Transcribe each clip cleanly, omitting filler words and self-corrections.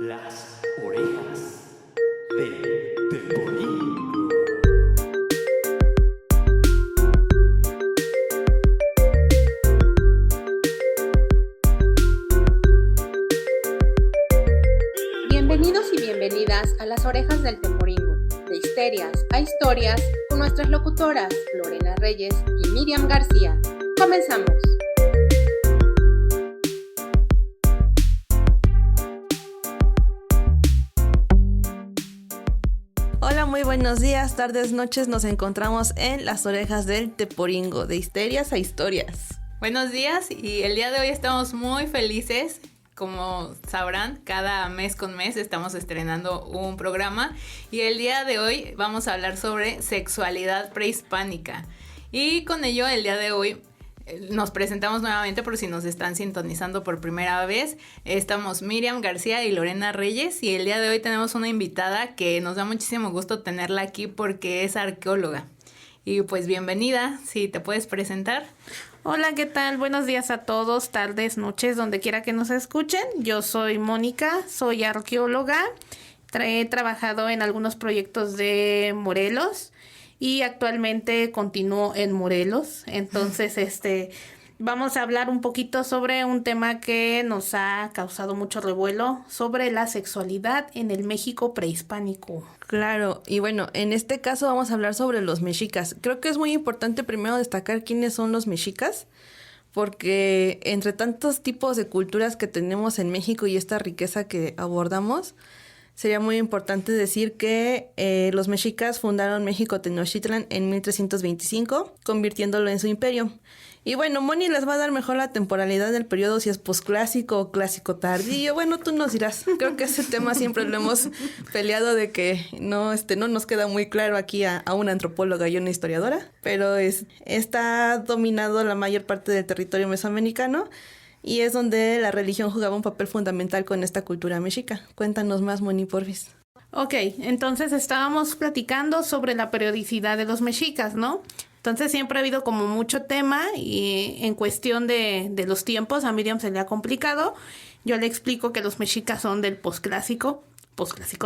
Las orejas de Teporingo. Bienvenidos y bienvenidas a Las Orejas del Teporingo, de histerias a historias, con nuestras locutoras Lorena Reyes y Miriam García. ¡Comenzamos! Hola, muy buenos días, tardes, noches. Nos encontramos en Las Orejas del Teporingo, de histerias a historias. Buenos días, y el día de hoy estamos muy felices. Como sabrán, cada mes con mes estamos estrenando un programa y el día de hoy vamos a hablar sobre sexualidad prehispánica. Y con ello, el día de hoy nos presentamos nuevamente por si nos están sintonizando por primera vez. Estamos Miriam García y Lorena Reyes, y el día de hoy tenemos una invitada que nos da muchísimo gusto tenerla aquí porque es arqueóloga. Y pues bienvenida, si te puedes presentar. Hola, ¿qué tal? Buenos días a todos, tardes, noches, donde quiera que nos escuchen. Yo soy Mónica, soy arqueóloga, he trabajado en algunos proyectos de Morelos y actualmente continúo en Morelos. Entonces, vamos a hablar un poquito sobre un tema que nos ha causado mucho revuelo, sobre la sexualidad en el México prehispánico. Claro, y bueno, en este caso vamos a hablar sobre los mexicas. Creo que es muy importante primero destacar quiénes son los mexicas, porque entre tantos tipos de culturas que tenemos en México y esta riqueza que abordamos, sería muy importante decir que los mexicas fundaron México Tenochtitlan en 1325, convirtiéndolo en su imperio. Y bueno, Moni les va a dar mejor la temporalidad del periodo, si es posclásico o clásico tardío. Bueno, tú nos dirás. Creo que ese tema siempre lo hemos peleado de que no nos queda muy claro aquí a una antropóloga y una historiadora. Pero está dominado la mayor parte del territorio mesoamericano y es donde la religión jugaba un papel fundamental con esta cultura mexica. Cuéntanos más, Moni, porfis. Ok, entonces estábamos platicando sobre la periodicidad de los mexicas, ¿no? Entonces siempre ha habido como mucho tema y en cuestión de los tiempos a Miriam se le ha complicado. Yo le explico que los mexicas son del posclásico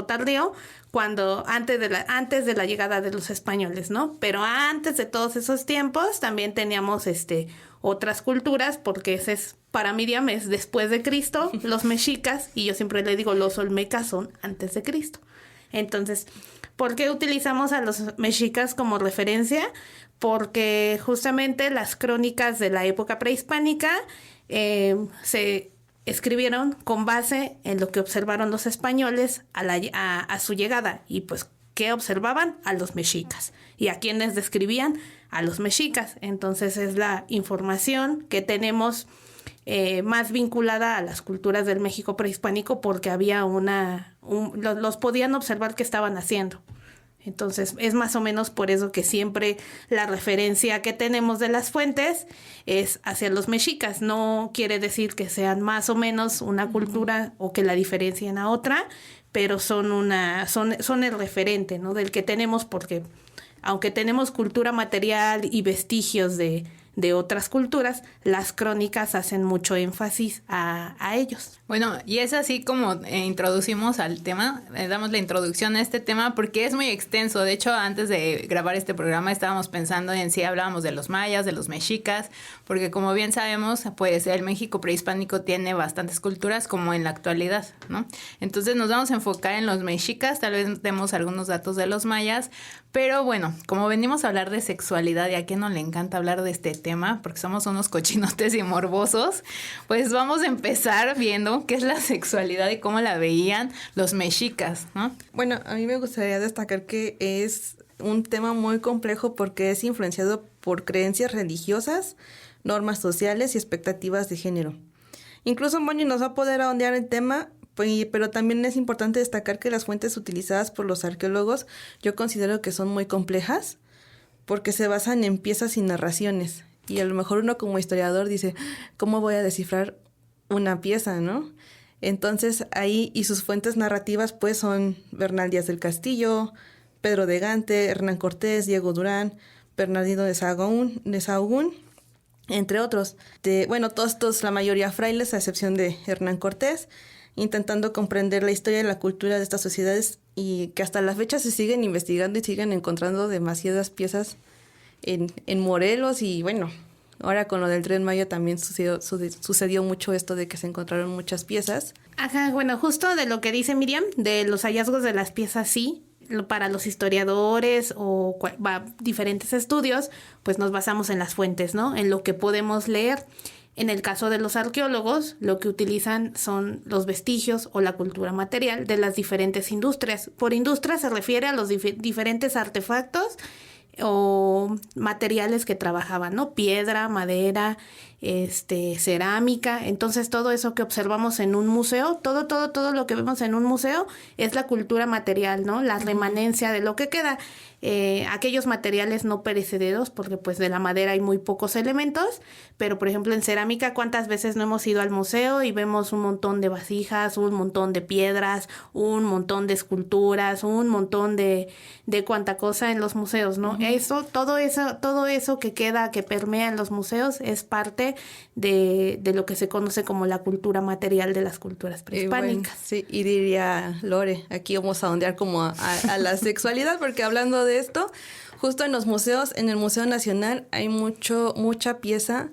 tardío, cuando antes de la llegada de los españoles, ¿no? Pero antes de todos esos tiempos también teníamos otras culturas, porque ese es, para Miriam es después de Cristo, los mexicas, y yo siempre le digo los olmecas son antes de Cristo. Entonces, ¿por qué utilizamos a los mexicas como referencia? Porque justamente las crónicas de la época prehispánica se escribieron con base en lo que observaron los españoles a su llegada. Y pues, ¿qué observaban? A los mexicas. ¿Y a quiénes describían? A los mexicas. Entonces es la información que tenemos más vinculada a las culturas del México prehispánico, porque había los podían observar qué estaban haciendo. Entonces, es más o menos por eso que siempre la referencia que tenemos de las fuentes es hacia los mexicas. No quiere decir que sean más o menos una cultura o que la diferencien a otra, pero son el referente, ¿no? Del que tenemos, porque aunque tenemos cultura material y vestigios de otras culturas, las crónicas hacen mucho énfasis a ellos. Bueno, y es así como introducimos al tema, damos la introducción a este tema porque es muy extenso. De hecho, antes de grabar este programa estábamos pensando en si hablábamos de los mayas, de los mexicas, porque como bien sabemos, pues el México prehispánico tiene bastantes culturas como en la actualidad, ¿no? Entonces nos vamos a enfocar en los mexicas, tal vez demos algunos datos de los mayas, pero bueno, como venimos a hablar de sexualidad y a quién no le encanta hablar de este tema, porque somos unos cochinotes y morbosos, pues vamos a empezar viendo qué es la sexualidad y cómo la veían los mexicas, ¿no? Bueno, a mí me gustaría destacar que es un tema muy complejo porque es influenciado por creencias religiosas, normas sociales y expectativas de género. Incluso Moni nos va a poder ahondar el tema, pero también es importante destacar que las fuentes utilizadas por los arqueólogos yo considero que son muy complejas porque se basan en piezas y narraciones. Y a lo mejor uno como historiador dice, ¿cómo voy a descifrar una pieza, no? Entonces ahí, y sus fuentes narrativas pues son Bernal Díaz del Castillo, Pedro de Gante, Hernán Cortés, Diego Durán, Bernardino de Sahagún, entre otros. Todos, la mayoría frailes, a excepción de Hernán Cortés, intentando comprender la historia y la cultura de estas sociedades, y que hasta la fecha se siguen investigando y siguen encontrando demasiadas piezas en Morelos. Y bueno, ahora con lo del Tren Maya también sucedió mucho esto de que se encontraron muchas piezas. Ajá, bueno, justo de lo que dice Miriam, de los hallazgos de las piezas, sí. Para los historiadores o diferentes estudios, pues nos basamos en las fuentes, ¿no? En lo que podemos leer. En el caso de los arqueólogos, lo que utilizan son los vestigios o la cultura material de las diferentes industrias. Por industria se refiere a los diferentes artefactos o materiales que trabajaban, ¿no? Piedra, madera, cerámica. Entonces todo eso que observamos en un museo, todo lo que vemos en un museo es la cultura material, ¿no? La remanencia de lo que queda. Aquellos materiales no perecederos, porque pues de la madera hay muy pocos elementos, pero por ejemplo en cerámica, ¿cuántas veces no hemos ido al museo y vemos un montón de vasijas, un montón de piedras, un montón de esculturas, un montón de cuánta cosa en los museos, ¿no? Todo eso que queda, que permea en los museos, es parte de lo que se conoce como la cultura material de las culturas prehispánicas. Sí, y diría Lore, aquí vamos a ondear como a la sexualidad, porque hablando de esto, justo en los museos, en el Museo Nacional hay mucha pieza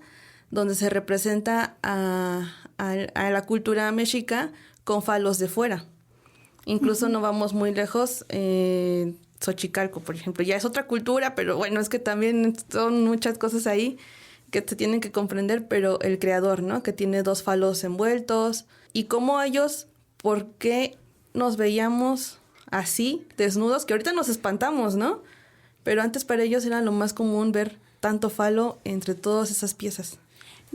donde se representa a la cultura mexica con falos de fuera. Incluso no vamos muy lejos, Xochicalco, por ejemplo, ya es otra cultura, pero bueno, es que también son muchas cosas ahí que se tienen que comprender, pero el creador, ¿no? Que tiene 2 falos envueltos. Y cómo ellos, ¿por qué nos veíamos así, desnudos? Que ahorita nos espantamos, ¿no? Pero antes para ellos era lo más común ver tanto falo entre todas esas piezas.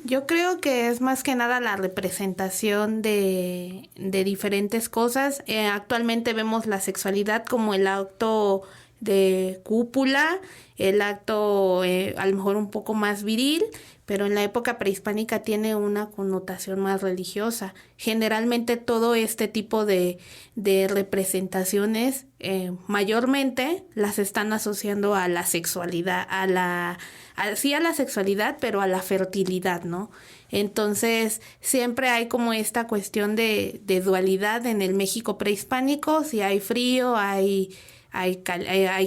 Yo creo que es más que nada la representación de diferentes cosas. Actualmente vemos la sexualidad como el acto de cúpula, el acto a lo mejor un poco más viril, pero en la época prehispánica tiene una connotación más religiosa. Generalmente todo este tipo de representaciones mayormente las están asociando a la sexualidad, sí a la sexualidad, pero a la fertilidad, ¿no? Entonces siempre hay como esta cuestión de dualidad en el México prehispánico. Si hay frío, hay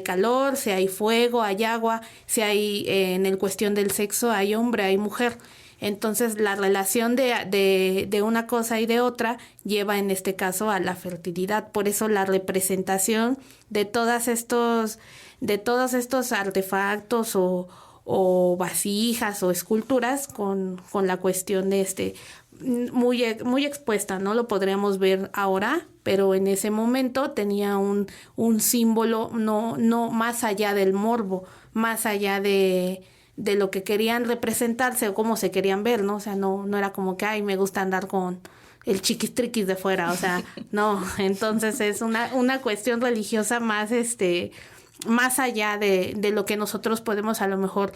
calor, si hay fuego, hay agua, si hay en el cuestión del sexo, hay hombre, hay mujer. Entonces la relación de una cosa y de otra lleva en este caso a la fertilidad. Por eso la representación de todos estos artefactos o vasijas o esculturas con la cuestión de muy expuesta, no lo podríamos ver ahora, pero en ese momento tenía un símbolo no más allá del morbo, más allá de lo que querían representarse o cómo se querían ver, ¿no? O sea, no era como que, ay, me gusta andar con el chiquistriquis de fuera, o sea, no. Entonces es una cuestión religiosa más más allá de lo que nosotros podemos a lo mejor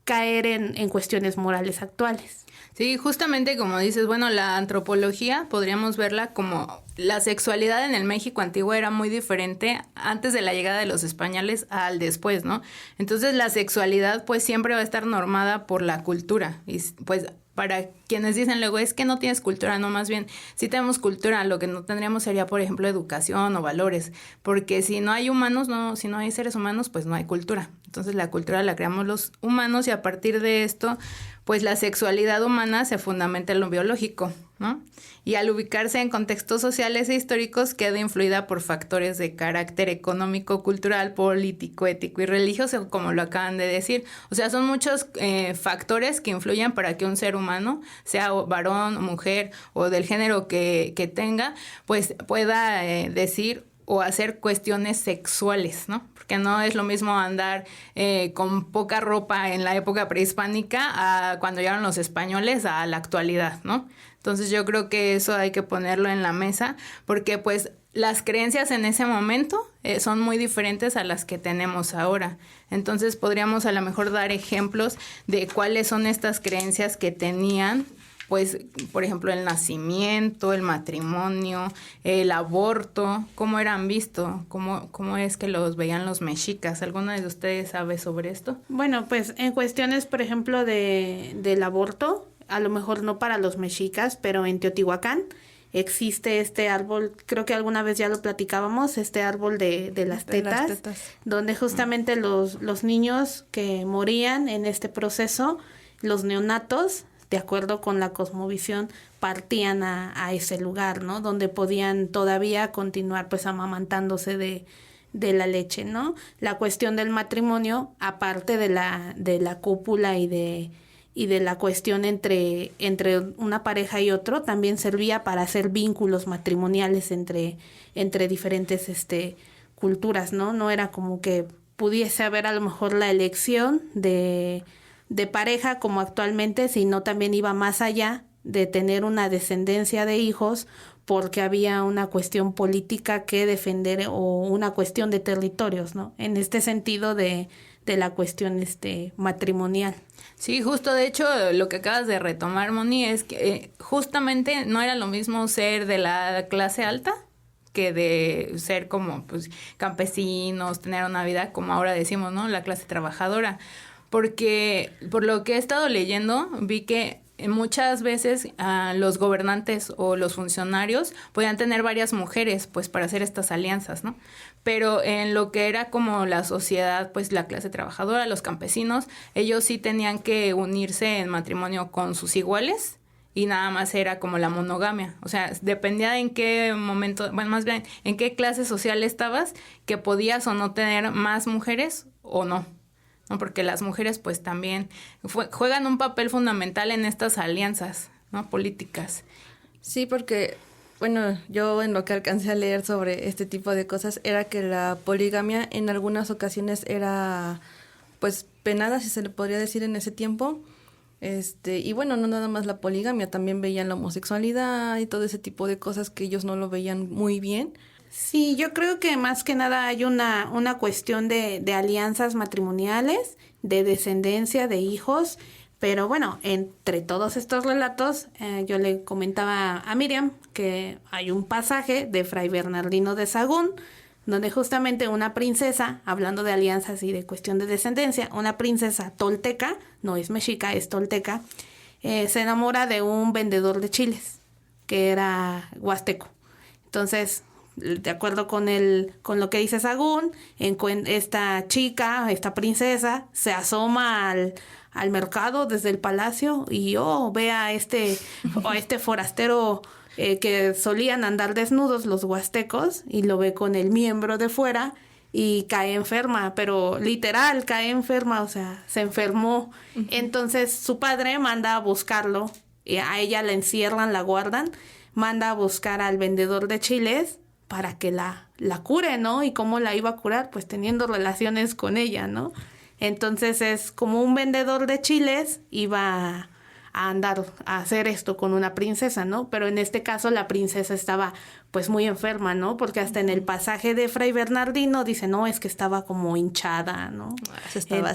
caer en cuestiones morales actuales. Sí, justamente como dices, bueno, la antropología podríamos verla como la sexualidad en el México antiguo era muy diferente antes de la llegada de los españoles al después, ¿no? Entonces la sexualidad pues siempre va a estar normada por la cultura y pues para quienes dicen luego es que no tienes cultura, no, más bien sí tenemos cultura, lo que no tendríamos sería por ejemplo educación o valores, porque si no hay humanos, si no hay seres humanos, pues no hay cultura. Entonces la cultura la creamos los humanos y a partir de esto pues la sexualidad humana se fundamenta en lo biológico, ¿no? Y al ubicarse en contextos sociales e históricos queda influida por factores de carácter económico, cultural, político, ético y religioso, como lo acaban de decir. O sea, son muchos factores que influyen para que un ser humano, sea varón o mujer o del género que tenga, pues pueda decir o hacer cuestiones sexuales, ¿no? Porque no es lo mismo andar con poca ropa en la época prehispánica a cuando llegaron los españoles a la actualidad, ¿no? Entonces yo creo que eso hay que ponerlo en la mesa porque pues las creencias en ese momento son muy diferentes a las que tenemos ahora. Entonces podríamos a lo mejor dar ejemplos de cuáles son estas creencias que tenían pues, por ejemplo, el nacimiento, el matrimonio, el aborto, ¿cómo eran visto? ¿Cómo es que los veían los mexicas? ¿Alguno de ustedes sabe sobre esto? Bueno, pues en cuestiones, por ejemplo, del aborto, a lo mejor no para los mexicas, pero en Teotihuacán existe este árbol, creo que alguna vez ya lo platicábamos, este árbol de las tetas, donde justamente los niños que morían en este proceso, los neonatos, de acuerdo con la cosmovisión, partían a ese lugar, ¿no? Donde podían todavía continuar pues amamantándose de la leche, ¿no? La cuestión del matrimonio, aparte de la cópula y de la cuestión entre una pareja y otro, también servía para hacer vínculos matrimoniales entre diferentes culturas, ¿no? No era como que pudiese haber a lo mejor la elección de pareja como actualmente, sino también iba más allá de tener una descendencia de hijos porque había una cuestión política que defender o una cuestión de territorios, ¿no? En este sentido de la cuestión matrimonial. Sí, justo, de hecho, lo que acabas de retomar, Moni, es que justamente no era lo mismo ser de la clase alta que de ser como pues campesinos, tener una vida como ahora decimos, ¿no? La clase trabajadora. Porque por lo que he estado leyendo, vi que muchas veces los gobernantes o los funcionarios podían tener varias mujeres pues para hacer estas alianzas, ¿no? Pero en lo que era como la sociedad, pues la clase trabajadora, los campesinos, ellos sí tenían que unirse en matrimonio con sus iguales y nada más era como la monogamia. O sea, dependía de en qué momento, bueno, más bien en qué clase social estabas, que podías o no tener más mujeres o no. ¿No? Porque las mujeres pues también juegan un papel fundamental en estas alianzas, ¿no? Políticas. Sí, porque, bueno, yo en lo que alcancé a leer sobre este tipo de cosas era que la poligamia en algunas ocasiones era pues penada, si se le podría decir en ese tiempo. Y bueno, no nada más la poligamia, también veían la homosexualidad y todo ese tipo de cosas que ellos no lo veían muy bien. Sí, yo creo que más que nada hay una cuestión de alianzas matrimoniales, de descendencia, de hijos, pero bueno, entre todos estos relatos, yo le comentaba a Miriam que hay un pasaje de Fray Bernardino de Sahagún, donde justamente una princesa, hablando de alianzas y de cuestión de descendencia, una princesa tolteca, no es mexica, es tolteca, se enamora de un vendedor de chiles, que era huasteco. Entonces, de acuerdo con lo que dice Sahagún, esta chica, esta princesa, se asoma al mercado desde el palacio y ve a este forastero que solían andar desnudos los huastecos y lo ve con el miembro de fuera y cae enferma, pero literal cae enferma, o sea, se enfermó. Uh-huh. Entonces su padre manda a buscarlo y a ella la encierran, la guardan, manda a buscar al vendedor de chiles para que la cure, ¿no? ¿Y cómo la iba a curar? Pues teniendo relaciones con ella, ¿no? Entonces es como un vendedor de chiles iba a andar a hacer esto con una princesa, ¿no? Pero en este caso la princesa estaba pues muy enferma, ¿no? Porque hasta en el pasaje de Fray Bernardino dice, no, es que estaba como hinchada, ¿no? Se estaba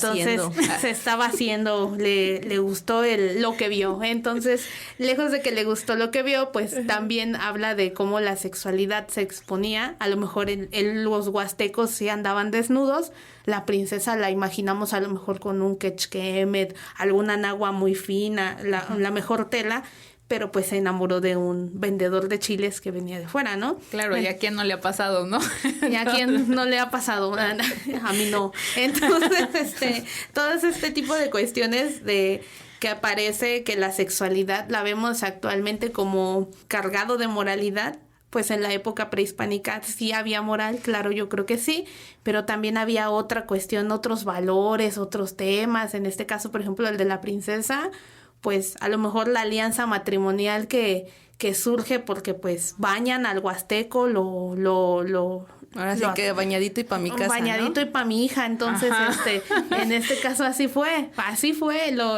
haciendo. Le gustó lo que vio. Entonces, lejos de que le gustó lo que vio, pues también habla de cómo la sexualidad se exponía. A lo mejor los huastecos sí andaban desnudos. La princesa la imaginamos a lo mejor con un quechquemet, alguna nagua muy fina, la mejor tela, pero pues se enamoró de un vendedor de chiles que venía de fuera, ¿no? Claro, ¿y a quién no le ha pasado, no? ¿Y a quién no le ha pasado? A mí no. Entonces, todo este tipo de cuestiones de que aparece que la sexualidad la vemos actualmente como cargado de moralidad, pues en la época prehispánica sí había moral, claro, yo creo que sí, pero también había otra cuestión, otros valores, otros temas, en este caso, por ejemplo, el de la princesa, pues a lo mejor la alianza matrimonial que surge porque pues bañan al huasteco, ahora sí que bañadito y pa' mi casa, bañadito, ¿no? Y pa' mi hija, entonces en este caso así fue,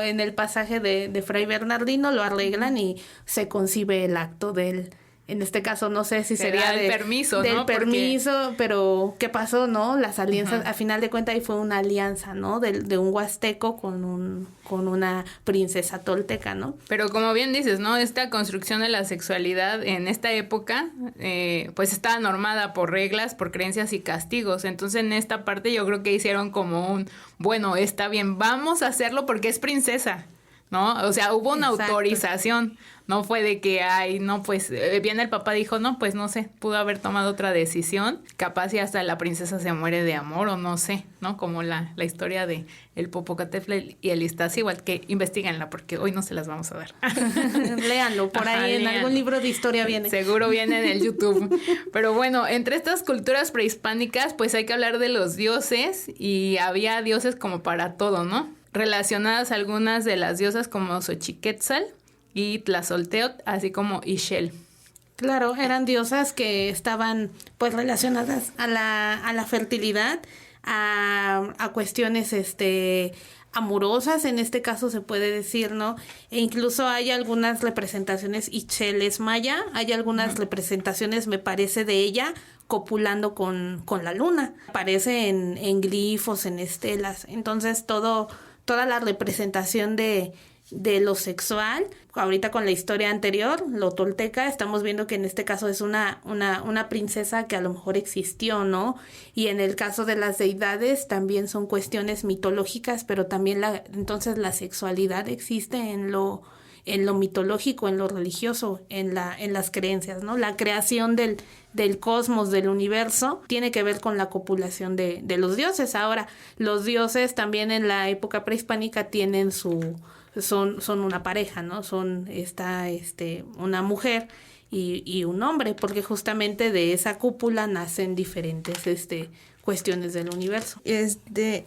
en el pasaje de Fray Bernardino lo arreglan y se concibe el acto del en este caso no sé si Sería sería el permiso, del ¿no? permiso, pero ¿qué pasó, no? Las alianzas, a final de cuentas ahí fue una alianza, ¿no? De un huasteco con una princesa tolteca, ¿no? Pero como bien dices, ¿no? Esta construcción de la sexualidad en esta época, pues estaba normada por reglas, por creencias y castigos. Entonces en esta parte yo creo que hicieron como bueno, está bien, vamos a hacerlo porque es princesa, ¿no? O sea, hubo una Exacto. autorización, no fue de que, no, pues, bien el papá dijo, no, pues no sé, pudo haber tomado otra decisión, capaz y hasta la princesa se muere de amor o no sé, ¿no? Como la historia de el Popocatépetl y el Iztaccíhuatl, que investiguenla porque hoy no se las vamos a dar. Léanlo, por ahí en léanlo. algún libro de historia viene. Seguro viene en el YouTube. Pero bueno, entre estas culturas prehispánicas, pues hay que hablar de los dioses y había dioses como para todo, ¿no? Relacionadas algunas de las diosas como Xochiquetzal y Tlazolteotl, así como Ixchel. Claro, eran diosas que estaban pues relacionadas a la fertilidad, a cuestiones amorosas, en este caso se puede decir, ¿no? E incluso hay algunas representaciones, Ixchel es maya, hay algunas representaciones, me parece, de ella copulando con la luna. Aparece en glifos, en estelas. Entonces toda la representación de lo sexual, ahorita con la historia anterior, lo tolteca, estamos viendo que en este caso es una princesa que a lo mejor existió, ¿no? Y en el caso de las deidades también son cuestiones mitológicas, pero también entonces la sexualidad existe en lo mitológico, en lo religioso, en las creencias, ¿no? La creación del cosmos, del universo, tiene que ver con la copulación de los dioses. Ahora, los dioses también en la época prehispánica tienen son una pareja, ¿no? Está una mujer y un hombre, porque justamente de esa cúpula nacen diferentes cuestiones del universo.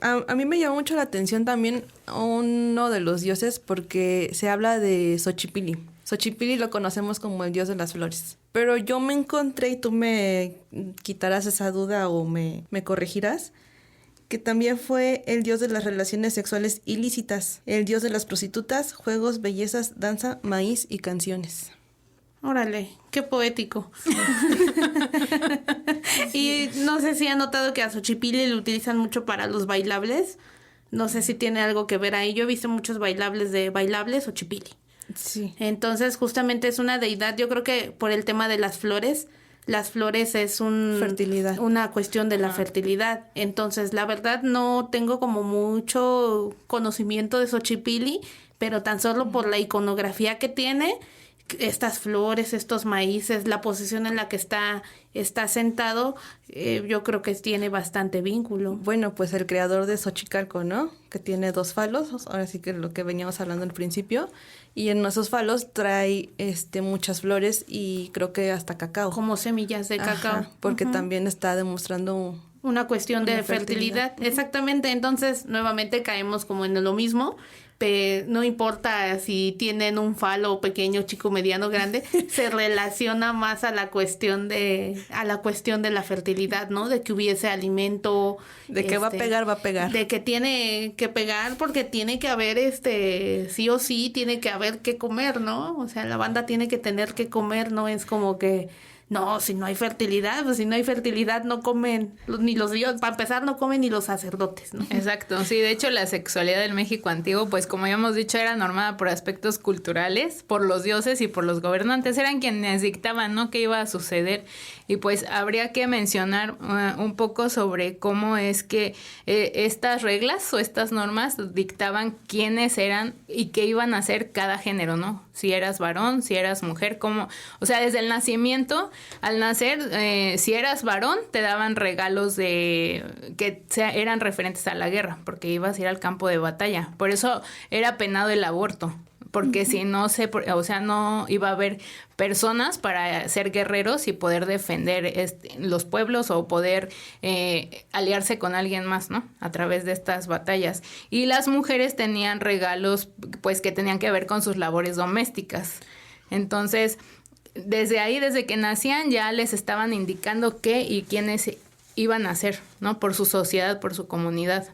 A mí me llamó mucho la atención también uno de los dioses porque se habla de Xochipilli. Xochipilli lo conocemos como el dios de las flores. Pero yo me encontré, y tú me quitarás esa duda o me corregirás, que también fue el dios de las relaciones sexuales ilícitas, el dios de las prostitutas, juegos, bellezas, danza, maíz y canciones. Órale, qué poético. Y no sé si han notado que a Xochipilli lo utilizan mucho para los bailables. No sé si tiene algo que ver ahí. Yo he visto muchos bailables de Xochipilli. Sí. Entonces, justamente es una deidad, yo creo que por el tema de las flores es fertilidad. Una cuestión de la fertilidad. Entonces, la verdad no tengo como mucho conocimiento de Xochipilli, pero tan solo por la iconografía que tiene, estas flores, estos maíces, la posición en la que está sentado, yo creo que tiene bastante vínculo. Bueno, pues el creador de Xochicalco, ¿no? Que tiene 2 falos, ahora sí que lo que veníamos hablando al principio, y en esos falos trae muchas flores y creo que hasta cacao. Como semillas de cacao. Ajá, porque también está demostrando una cuestión de fertilidad. Exactamente, entonces nuevamente caemos como en lo mismo. No importa si tienen un falo pequeño, chico, mediano, grande, se relaciona más a la cuestión de la fertilidad, ¿no? De que hubiese alimento, de que va a pegar, de que tiene que pegar porque tiene que haber sí o sí tiene que haber que comer, ¿no? O sea, la banda tiene que tener que comer, no es como que no, si no hay fertilidad, pues si no hay fertilidad no comen ni los dioses, para empezar no comen ni los sacerdotes, ¿no? Exacto, sí, de hecho la sexualidad del México antiguo, pues como ya hemos dicho, era normada por aspectos culturales, por los dioses y por los gobernantes, eran quienes dictaban, ¿no?, qué iba a suceder, y pues habría que mencionar un poco sobre cómo es que estas reglas o estas normas dictaban quiénes eran y qué iban a hacer cada género, ¿no? Si eras varón, si eras mujer, cómo, o sea, desde el nacimiento, al nacer, si eras varón, te daban regalos que eran referentes a la guerra, porque ibas a ir al campo de batalla. Por eso era penado el aborto, porque si no no iba a haber personas para ser guerreros y poder defender los pueblos o poder aliarse con alguien más, ¿no? A través de estas batallas. Y las mujeres tenían regalos, pues, que tenían que ver con sus labores domésticas. Entonces, desde que nacían ya les estaban indicando qué y quiénes iban a ser, ¿no? Por su sociedad, por su comunidad.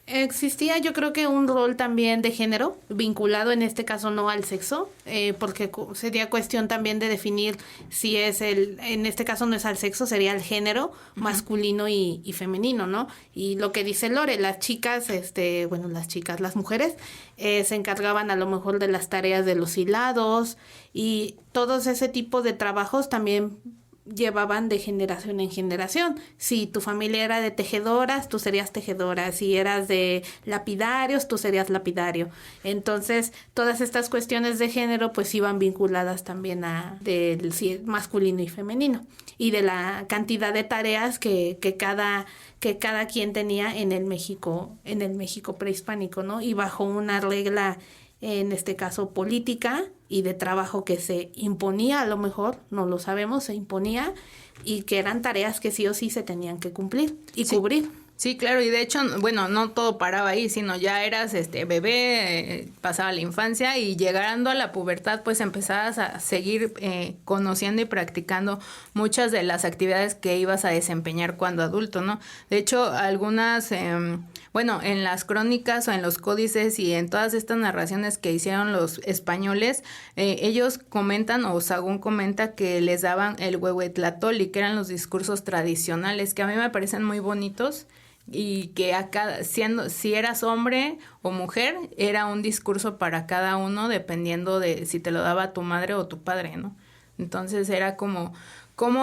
Existía, yo creo que un rol también de género, vinculado en este caso no al sexo, porque sería cuestión también de definir si es en este caso no es al sexo, sería el género masculino y femenino, ¿no? Y lo que dice Lore, las chicas, las mujeres se encargaban a lo mejor de las tareas de los hilados y todos ese tipo de trabajos también llevaban de generación en generación. Si tu familia era de tejedoras, tú serías tejedora. Si eras de lapidarios, tú serías lapidario. Entonces, todas estas cuestiones de género pues iban vinculadas también a del masculino y femenino y de la cantidad de tareas que cada quien tenía en el México prehispánico, ¿no? Y bajo una regla, en este caso política y de trabajo que se imponía, a lo mejor, no lo sabemos, se imponía y que eran tareas que sí o sí se tenían que cumplir y cubrir. Sí, claro, y de hecho, bueno, no todo paraba ahí, sino ya eras bebé, pasaba la infancia y llegando a la pubertad, pues empezabas a seguir conociendo y practicando muchas de las actividades que ibas a desempeñar cuando adulto, ¿no? De hecho, algunas, en las crónicas o en los códices y en todas estas narraciones que hicieron los españoles, ellos comentan, o Sahagún comenta, que les daban el huehuetlatoli, que eran los discursos tradicionales, que a mí me parecen muy bonitos, y que si eras hombre o mujer, era un discurso para cada uno dependiendo de si te lo daba tu madre o tu padre, ¿no? Entonces era como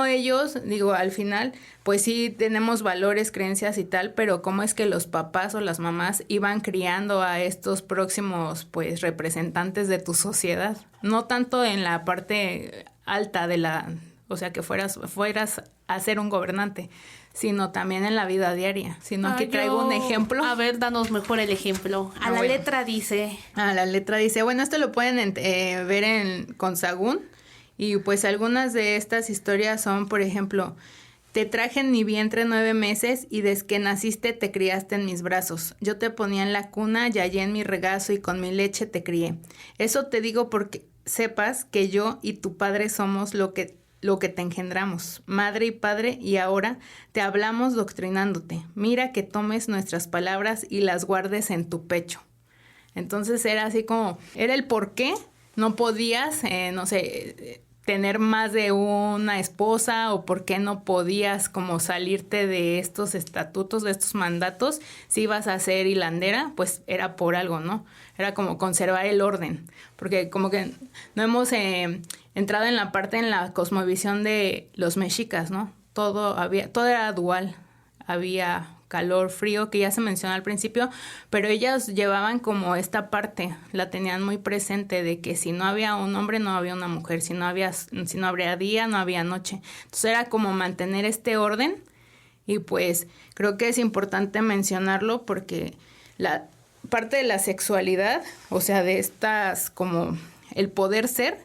ellos, digo, al final, pues sí tenemos valores, creencias y tal, pero cómo es que los papás o las mamás iban criando a estos próximos, pues, representantes de tu sociedad. No tanto en la parte alta o sea, que fueras a ser un gobernante, sino también en la vida diaria. Sino aquí traigo un ejemplo. A ver, danos mejor el ejemplo. La letra dice... La letra dice, bueno, esto lo pueden ver con Sahagún. Y pues algunas de estas historias son, por ejemplo, te traje en mi vientre 9 meses y desde que naciste te criaste en mis brazos. Yo te ponía en la cuna y hallé en mi regazo y con mi leche te crié. Eso te digo porque sepas que yo y tu padre somos lo que te engendramos, madre y padre, y ahora te hablamos doctrinándote. Mira que tomes nuestras palabras y las guardes en tu pecho. Entonces era así como, era el por qué no podías, tener más de una esposa, o por qué no podías como salirte de estos estatutos, de estos mandatos. Si ibas a ser hilandera, pues era por algo, ¿no? Era como conservar el orden, porque como que no hemos entrado en la cosmovisión de los mexicas, ¿no? Todo era dual, había calor, frío, que ya se mencionó al principio, pero ellas llevaban como esta parte, la tenían muy presente, de que si no había un hombre, no había una mujer, si no habría día, no había noche. Entonces era como mantener este orden, y pues creo que es importante mencionarlo porque la parte de la sexualidad, o sea, de estas como el poder ser,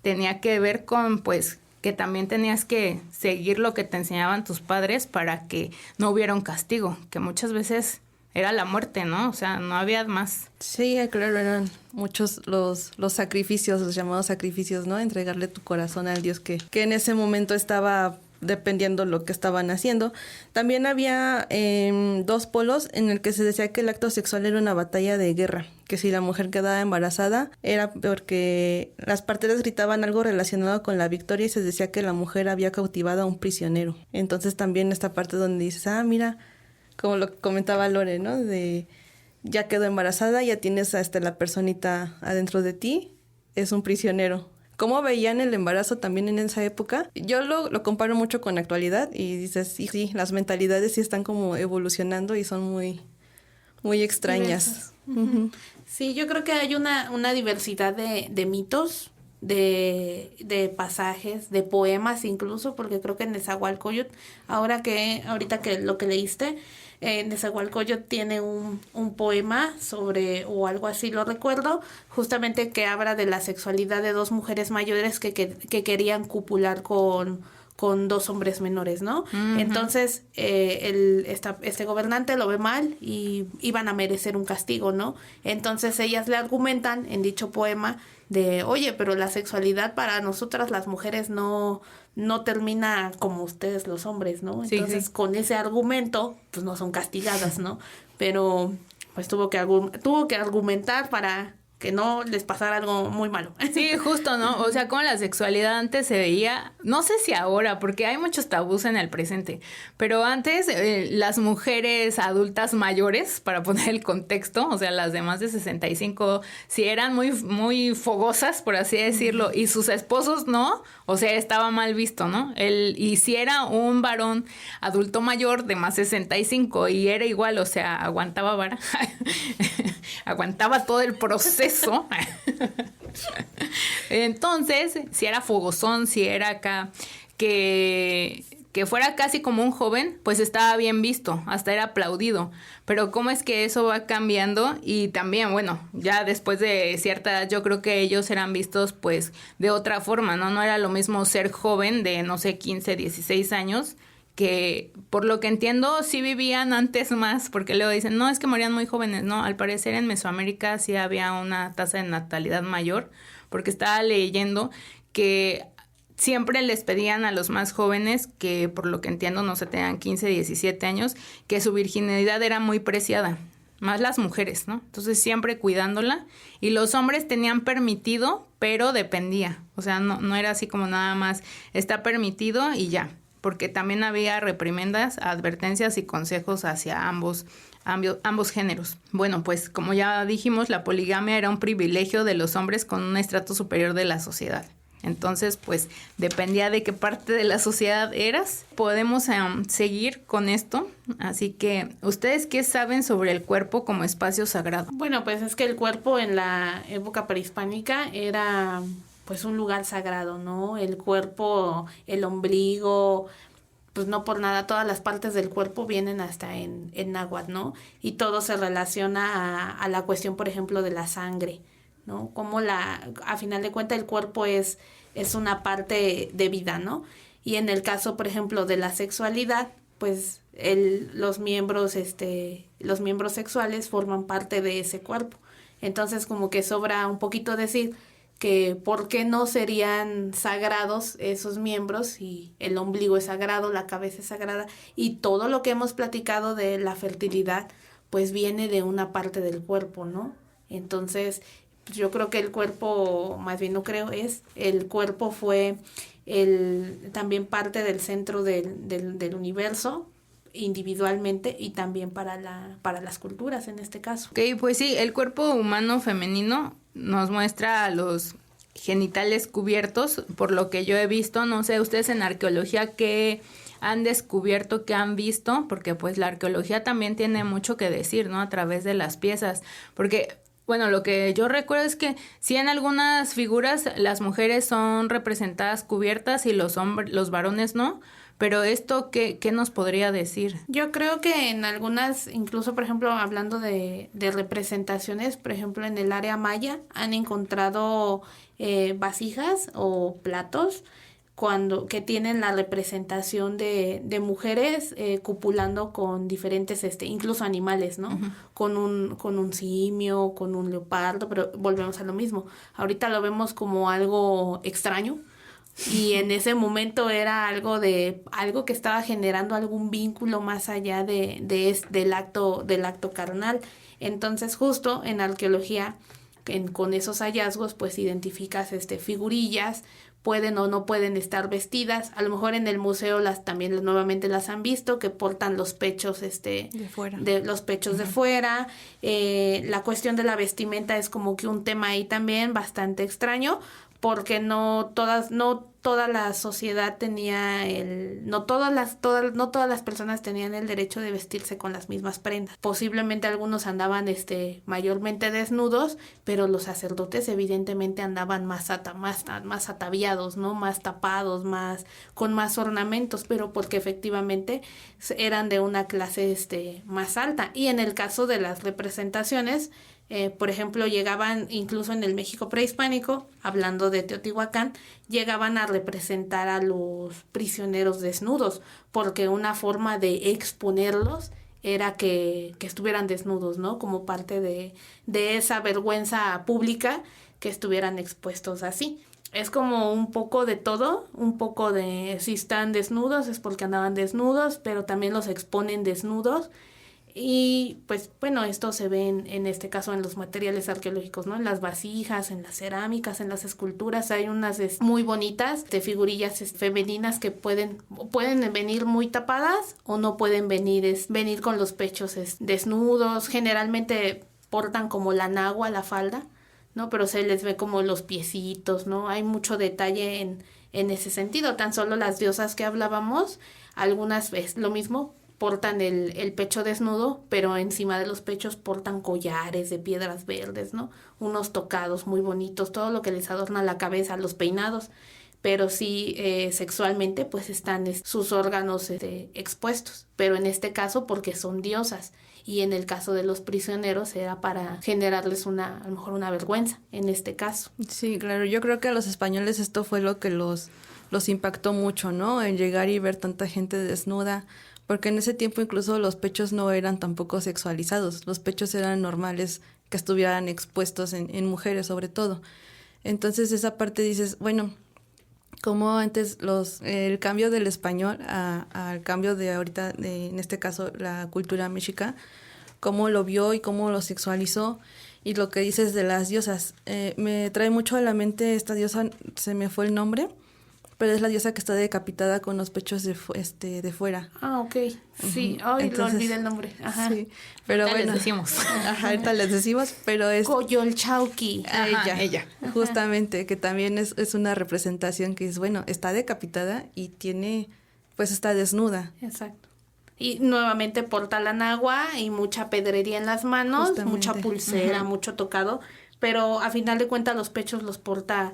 tenía que ver con pues que también tenías que seguir lo que te enseñaban tus padres para que no hubiera un castigo, que muchas veces era la muerte, ¿no? O sea, no había más. Sí, claro, eran muchos los sacrificios, los llamados sacrificios, ¿no? Entregarle tu corazón al Dios que en ese momento estaba dependiendo lo que estaban haciendo. También había 2 polos en el que se decía que el acto sexual era una batalla de guerra, que si la mujer quedaba embarazada era porque las parteras gritaban algo relacionado con la victoria y se decía que la mujer había cautivado a un prisionero. Entonces también esta parte donde dices, mira, como lo comentaba Lore, ¿no? De ya quedó embarazada, ya tienes hasta la personita adentro de ti, es un prisionero. ¿Cómo veían el embarazo también en esa época? Yo lo comparo mucho con la actualidad y dices, sí, las mentalidades sí están como evolucionando y son muy, muy extrañas. Uh-huh. Sí, yo creo que hay una diversidad de mitos, de pasajes, de poemas incluso, porque creo que en Nezahualcóyotl, ahorita que lo que leíste, Nezahualcóyotl tiene un poema sobre, o algo así lo recuerdo, justamente que habla de la sexualidad de 2 mujeres mayores que querían copular con 2 hombres menores, ¿no? Uh-huh. Entonces, este gobernante lo ve mal y iban a merecer un castigo, ¿no? Entonces, ellas le argumentan en dicho poema de, oye, pero la sexualidad para nosotras las mujeres no termina como ustedes los hombres, ¿no? Entonces, sí. Con ese argumento, pues no son castigadas, ¿no? Pero pues tuvo que argumentar para que no les pasara algo muy malo. Sí, justo, ¿no? O sea, como la sexualidad antes se veía, no sé si ahora, porque hay muchos tabús en el presente, pero antes las mujeres adultas mayores, para poner el contexto, o sea, las de más de 65, si eran muy, muy fogosas, por así decirlo, y sus esposos no, o sea, estaba mal visto, ¿no? Y si era un varón adulto mayor de más 65 y era igual, o sea, aguantaba vara, aguantaba todo el proceso. Entonces, si era fogosón, si era acá que fuera casi como un joven, pues estaba bien visto, hasta era aplaudido. Pero cómo es que eso va cambiando, y también, bueno, ya después de cierta edad yo creo que ellos eran vistos pues de otra forma, ¿no? No era lo mismo ser joven de, no sé, 15, 16 años, que por lo que entiendo sí vivían antes más, porque luego dicen, no, es que morían muy jóvenes, no, al parecer en Mesoamérica sí había una tasa de natalidad mayor, porque estaba leyendo que siempre les pedían a los más jóvenes, que por lo que entiendo no se tenían 15, 17 años, que su virginidad era muy preciada, más las mujeres, ¿no? Entonces siempre cuidándola, y los hombres tenían permitido, pero dependía, o sea, no era así como nada más, está permitido y ya, porque también había reprimendas, advertencias y consejos hacia ambos géneros. Bueno, pues como ya dijimos, la poligamia era un privilegio de los hombres con un estrato superior de la sociedad. Entonces, pues dependía de qué parte de la sociedad eras. Podemos seguir con esto. Así que, ¿ustedes qué saben sobre el cuerpo como espacio sagrado? Bueno, pues es que el cuerpo en la época prehispánica era pues un lugar sagrado, ¿no? El cuerpo, el ombligo, pues no por nada todas las partes del cuerpo vienen hasta en náhuatl, ¿no? Y todo se relaciona a la cuestión, por ejemplo, de la sangre, ¿no? Como a final de cuentas el cuerpo es una parte de vida, ¿no? Y en el caso, por ejemplo, de la sexualidad, pues los miembros sexuales forman parte de ese cuerpo. Entonces, como que sobra un poquito decir que por qué no serían sagrados esos miembros si el ombligo es sagrado, la cabeza es sagrada, y todo lo que hemos platicado de la fertilidad pues viene de una parte del cuerpo, ¿no? Entonces yo creo que el cuerpo, más bien no creo, el cuerpo fue también parte del centro del universo individualmente y también para las culturas en este caso. Ok, pues sí, el cuerpo humano femenino nos muestra a los genitales cubiertos, por lo que yo he visto, no sé, ustedes en arqueología qué han descubierto, qué han visto, porque pues la arqueología también tiene mucho que decir, ¿no? A través de las piezas, porque bueno, lo que yo recuerdo es que sí en algunas figuras las mujeres son representadas cubiertas y los varones no. Pero esto, ¿qué nos podría decir? Yo creo que en algunas, incluso por ejemplo hablando de representaciones, por ejemplo en el área maya han encontrado vasijas o platos que tienen la representación de mujeres copulando con diferentes, incluso animales, ¿no? Uh-huh. Con un simio, con un leopardo, pero volvemos a lo mismo. Ahorita lo vemos como algo extraño. Y en ese momento era algo que estaba generando algún vínculo más allá del acto carnal. Entonces justo en arqueología con esos hallazgos pues identificas figurillas, pueden o no pueden estar vestidas, a lo mejor en el museo también nuevamente las han visto que portan los pechos de fuera, uh-huh. De fuera. La cuestión de la vestimenta es como que un tema ahí también bastante extraño, porque no toda la sociedad tenía no todas las personas tenían el derecho de vestirse con las mismas prendas. Posiblemente algunos andaban mayormente desnudos, pero los sacerdotes evidentemente andaban más ataviados, ¿no? Más tapados, con más ornamentos, pero porque efectivamente eran de una clase más alta. Y en el caso de las representaciones, por ejemplo, llegaban incluso en el México prehispánico, hablando de Teotihuacán, llegaban a representar a los prisioneros desnudos, porque una forma de exponerlos era que estuvieran desnudos, ¿no? Como parte de esa vergüenza pública que estuvieran expuestos así. Es como un poco de todo, un poco de si están desnudos es porque andaban desnudos, pero también los exponen desnudos. Y pues bueno, esto se ve en este caso en los materiales arqueológicos, ¿no? En las vasijas, en las cerámicas, en las esculturas. Hay unas muy bonitas de figurillas femeninas que pueden venir muy tapadas o no pueden venir con los pechos desnudos. Generalmente portan como la nagua, la falda, ¿no? Pero se les ve como los piecitos, ¿no? Hay mucho detalle en ese sentido. Tan solo las diosas que hablábamos, algunas es lo mismo, portan el pecho desnudo, pero encima de los pechos portan collares de piedras verdes, ¿no? Unos tocados muy bonitos, todo lo que les adorna la cabeza, los peinados, pero sí sexualmente pues están sus órganos expuestos, pero en este caso porque son diosas, y en el caso de los prisioneros era para generarles a lo mejor una vergüenza, en este caso. Sí, claro, yo creo que a los españoles esto fue lo que los impactó mucho, ¿no? El llegar y ver tanta gente desnuda, porque en ese tiempo incluso los pechos no eran tampoco sexualizados, los pechos eran normales que estuvieran expuestos en mujeres sobre todo. Entonces esa parte dices, bueno, como antes el cambio del español al cambio de ahorita, en este caso la cultura mexica, cómo lo vio y cómo lo sexualizó, y lo que dices de las diosas, me trae mucho a la mente esta diosa, se me fue el nombre, pero es la diosa que está decapitada con los pechos de fuera. Ah, ok. Sí, hoy lo olvidé el nombre. Ajá. Sí, pero ahorita bueno. les decimos. Ajá, ahorita les decimos, pero es Coyolxauhqui. Ella. Justamente, que también es una representación que es, bueno, está decapitada y está desnuda. Exacto. Y nuevamente porta la nagua y mucha pedrería en las manos, Justamente. mucha pulsera, mucho tocado, pero a final de cuentas los pechos los porta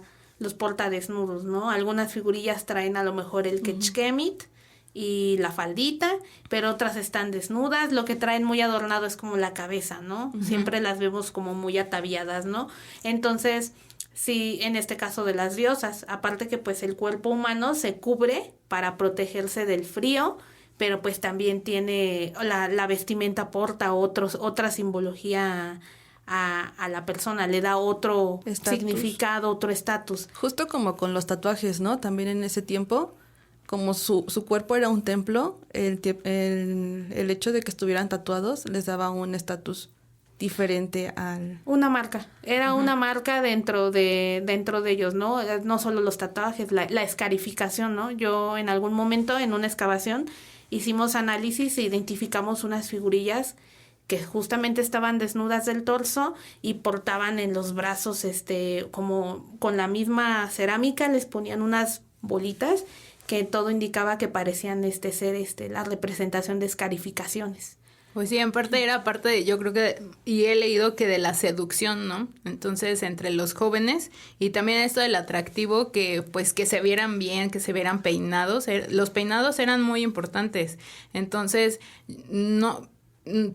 desnudos, ¿no? Algunas figurillas traen a lo mejor el quechquemit y la faldita, pero otras están desnudas. Lo que traen muy adornado es como la cabeza, ¿no? Siempre las vemos como muy ataviadas, ¿no? Entonces, sí, en este caso de las diosas, aparte que pues el cuerpo humano se cubre para protegerse del frío, pero pues también tiene, la vestimenta porta otra simbología a la persona, le da otro Estatus. Significado, otro estatus. Justo como con los tatuajes, ¿no? También en ese tiempo, como su cuerpo era un templo, el hecho de que estuvieran tatuados les daba un estatus diferente al... Una marca, era una marca dentro de ellos, ¿no? No solo los tatuajes, la escarificación, ¿no? Yo en algún momento en una excavación hicimos análisis e identificamos unas figurillas que justamente estaban desnudas del torso y portaban en los brazos, como con la misma cerámica, les ponían unas bolitas que todo indicaba que parecían ser la representación de escarificaciones. Pues sí, en parte era parte de, yo creo que, y he leído que de la seducción, ¿no? Entonces, entre los jóvenes, y también esto del atractivo, que pues que se vieran bien, que se vieran peinados, los peinados eran muy importantes. Entonces, no...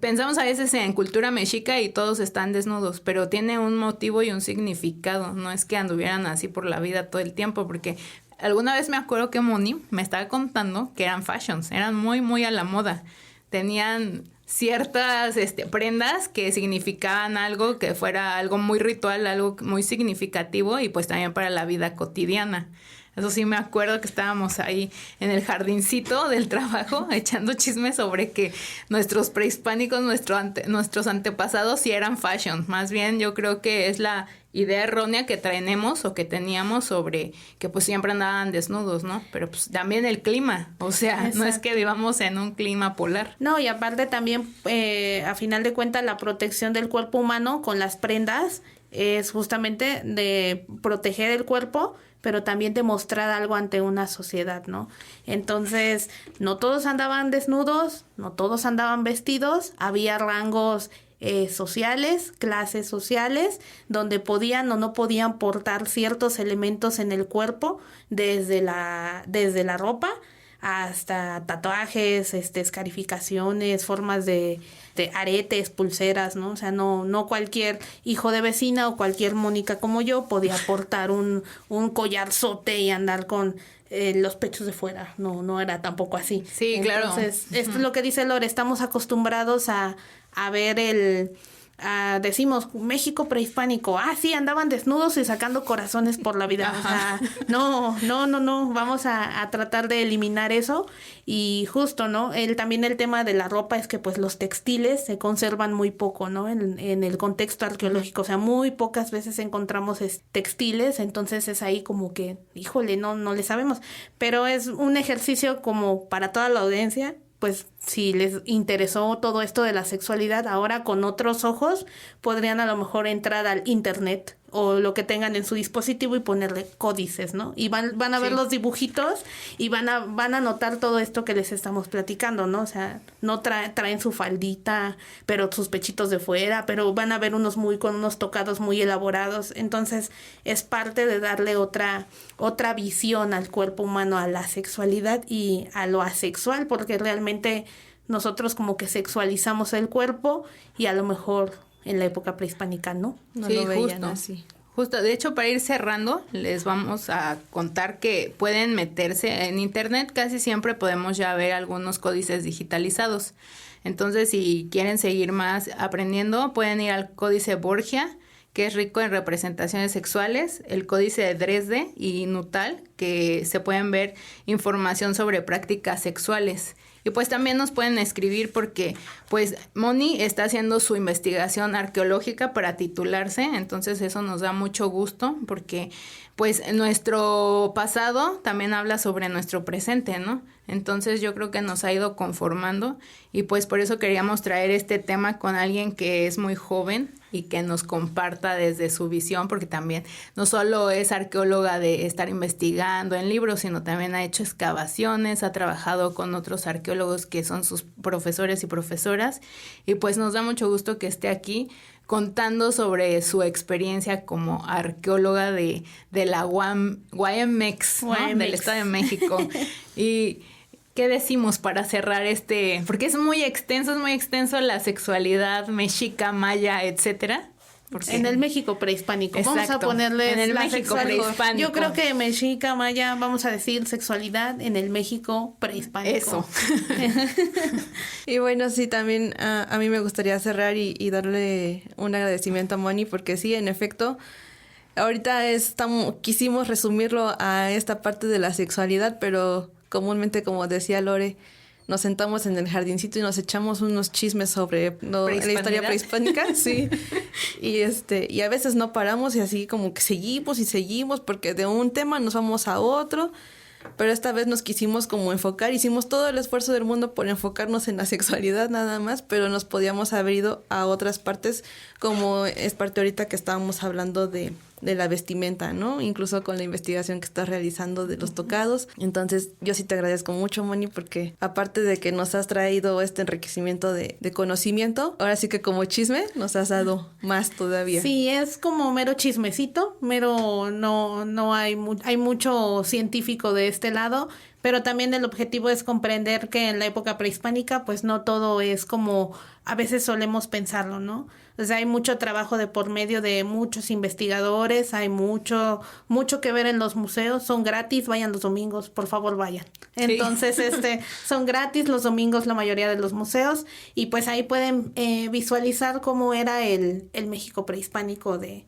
Pensamos a veces en cultura mexica y todos están desnudos, pero tiene un motivo y un significado, no es que anduvieran así por la vida todo el tiempo, porque alguna vez me acuerdo que Moni me estaba contando que eran fashions, eran muy, muy a la moda, tenían ciertas prendas que significaban algo, que fuera algo muy ritual, algo muy significativo y pues también para la vida cotidiana. Eso sí me acuerdo que estábamos ahí en el jardincito del trabajo echando chismes sobre que nuestros prehispánicos, nuestros antepasados sí eran fashion. Más bien yo creo que es la idea errónea que tenemos o que teníamos sobre que pues siempre andaban desnudos, ¿no? Pero pues también el clima, o sea, Exacto. No es que vivamos en un clima polar. No, y aparte también, a final de cuentas, la protección del cuerpo humano con las prendas es justamente de proteger el cuerpo, pero también de mostrar algo ante una sociedad, ¿no? Entonces, no todos andaban desnudos, no todos andaban vestidos, había rangos sociales, clases sociales, donde podían o no podían portar ciertos elementos en el cuerpo, desde la ropa hasta tatuajes, escarificaciones, formas de aretes, pulseras, ¿no? O sea, no cualquier hijo de vecina o cualquier Mónica como yo podía portar un collarzote y andar con los pechos de fuera. No era tampoco así. Sí, claro. Entonces, esto es lo que dice Lore, estamos acostumbrados a ver decimos México prehispánico, sí, andaban desnudos y sacando corazones por la vida. Ajá. O sea, no, vamos a tratar de eliminar eso. Y justo, ¿no? También el tema de la ropa es que pues los textiles se conservan muy poco, ¿no? En el contexto arqueológico, o sea, muy pocas veces encontramos textiles, entonces es ahí como que, híjole, no le sabemos. Pero es un ejercicio como para toda la audiencia, pues si les interesó todo esto de la sexualidad, ahora con otros ojos podrían a lo mejor entrar al internet o lo que tengan en su dispositivo y ponerle códices, ¿no? Y van a ver los dibujitos y van a notar todo esto que les estamos platicando, ¿no? O sea, no traen su faldita, pero sus pechitos de fuera, pero van a ver con unos tocados muy elaborados. Entonces, es parte de darle otra visión al cuerpo humano, a la sexualidad y a lo asexual, porque realmente nosotros como que sexualizamos el cuerpo y a lo mejor en la época prehispánica no lo veían justo. así. Justo, de hecho, para ir cerrando, les vamos a contar que pueden meterse en internet, casi siempre podemos ya ver algunos códices digitalizados. Entonces, si quieren seguir más aprendiendo, pueden ir al Códice Borgia, que es rico en representaciones sexuales, el Códice de Dresde y Nuttall, que se pueden ver información sobre prácticas sexuales. Y pues también nos pueden escribir porque pues Moni está haciendo su investigación arqueológica para titularse, entonces eso nos da mucho gusto porque pues nuestro pasado también habla sobre nuestro presente, ¿no? Entonces yo creo que nos ha ido conformando y pues por eso queríamos traer este tema con alguien que es muy joven y que nos comparta desde su visión, porque también no solo es arqueóloga de estar investigando en libros, sino también ha hecho excavaciones, ha trabajado con otros arqueólogos que son sus profesores y profesoras, y pues nos da mucho gusto que esté aquí contando sobre su experiencia como arqueóloga de la UAMX, ¿no? Del Estado de México. Y ¿qué decimos para cerrar porque es muy extenso la sexualidad mexica, maya, etcétera? Porque en el México prehispánico. Exacto. Vamos a ponerles en el la México sexualidad. prehispánico. Yo creo que mexica, maya, vamos a decir sexualidad en el México prehispánico. Eso. Y bueno, sí, también a mí me gustaría cerrar y darle un agradecimiento a Moni, porque sí, en efecto, ahorita quisimos resumirlo a esta parte de la sexualidad, pero comúnmente, como decía Lore, nos sentamos en el jardincito y nos echamos unos chismes sobre la historia prehispánica, sí. Y a veces no paramos y así como que seguimos porque de un tema nos vamos a otro. Pero esta vez nos quisimos como enfocar, hicimos todo el esfuerzo del mundo por enfocarnos en la sexualidad nada más, pero nos podíamos haber ido a otras partes, como es parte ahorita que estábamos hablando de la vestimenta, ¿no? Incluso con la investigación que estás realizando de los tocados. Entonces, yo sí te agradezco mucho, Moni, porque aparte de que nos has traído este enriquecimiento de conocimiento, ahora sí que como chisme nos has dado más todavía. Sí, es como mero chismecito, no hay mucho científico de este lado, pero también el objetivo es comprender que en la época prehispánica pues no todo es como a veces solemos pensarlo, ¿no? O sea, hay mucho trabajo de por medio de muchos investigadores, hay mucho que ver en los museos, son gratis, vayan los domingos, por favor vayan. Entonces, son gratis los domingos la mayoría de los museos y pues ahí pueden visualizar cómo era el México prehispánico de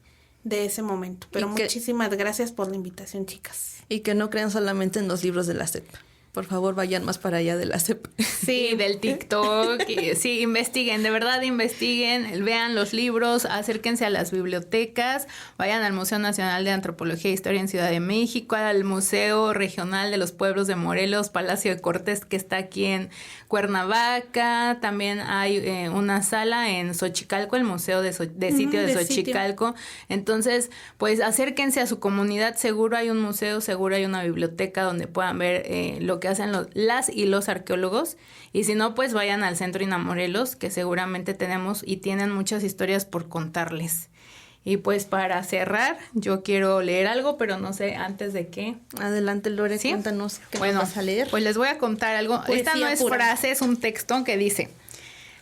ese momento. Pero muchísimas gracias por la invitación, chicas. Y que no crean solamente en los libros de la SEP. Por favor, vayan más para allá de la SEP. Sí, del TikTok. Sí, investiguen, de verdad investiguen, vean los libros, acérquense a las bibliotecas, vayan al Museo Nacional de Antropología e Historia en Ciudad de México, al Museo Regional de los Pueblos de Morelos, Palacio de Cortés, que está aquí en Cuernavaca. También hay una sala en Xochicalco, el Museo de Sitio de Xochicalco. Entonces, pues acérquense a su comunidad, seguro hay un museo, seguro hay una biblioteca donde puedan ver lo que hacen las y los arqueólogos, y si no, pues vayan al Centro INA Morelos, que seguramente tenemos y tienen muchas historias por contarles. Y pues para cerrar, yo quiero leer algo, pero no sé antes de qué. Adelante, Lore, ¿Sí? Cuéntanos qué nos vas a leer. Pues les voy a contar algo. Poesía Esta no es pura. frase, es un texto que dice: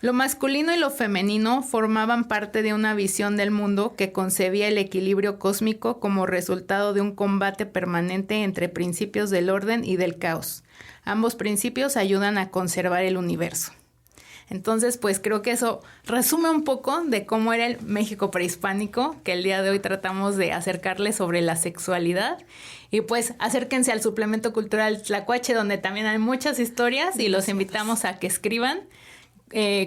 lo masculino y lo femenino formaban parte de una visión del mundo que concebía el equilibrio cósmico como resultado de un combate permanente entre principios del orden y del caos. Ambos principios ayudan a conservar el universo. Entonces, pues creo que eso resume un poco de cómo era el México prehispánico, que el día de hoy tratamos de acercarles sobre la sexualidad. Y pues acérquense al suplemento cultural Tlacuache, donde también hay muchas historias y los invitamos a que escriban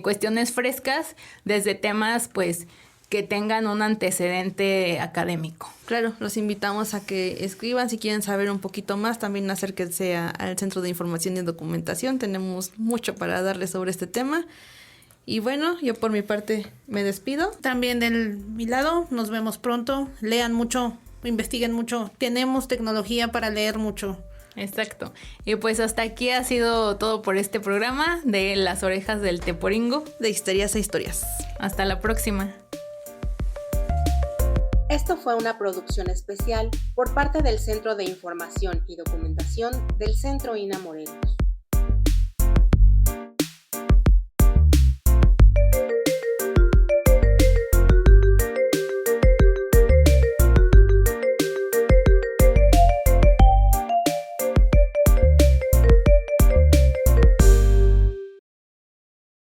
cuestiones frescas desde temas pues que tengan un antecedente académico. Claro, los invitamos a que escriban si quieren saber un poquito más, también acérquense al Centro de Información y Documentación, tenemos mucho para darles sobre este tema. Y bueno, yo por mi parte me despido. También de mi lado, nos vemos pronto, lean mucho, investiguen mucho, tenemos tecnología para leer mucho. Exacto. Y pues hasta aquí ha sido todo por este programa de Las Orejas del Teporingo. De Histerias a Historias. Hasta la próxima. Esto fue una producción especial por parte del Centro de Información y Documentación del Centro INA Morelos.